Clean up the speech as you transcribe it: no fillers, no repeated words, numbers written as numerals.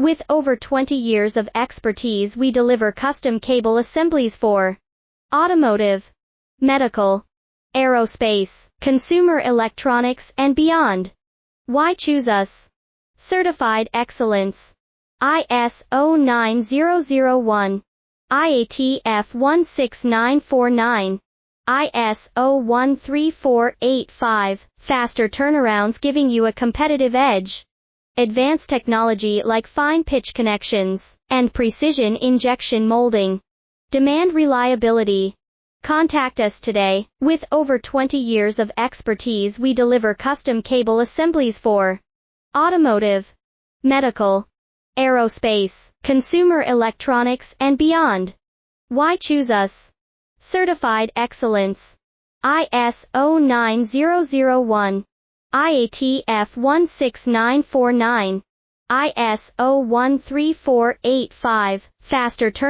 With over 20 years of expertise, we deliver custom cable assemblies for automotive, medical, aerospace, consumer electronics, and beyond. Why choose us? Certified excellence. ISO 9001, IATF 16949, ISO 13485, faster turnarounds giving you a competitive edge. Advanced technology like fine pitch connections and precision injection molding. Demand reliability. Contact us today. With over 20 years of expertise, we deliver custom cable assemblies for automotive, medical, aerospace, consumer electronics, and beyond. Why choose us? Certified excellence. ISO 9001, IATF 16949, ISO 13485, faster turn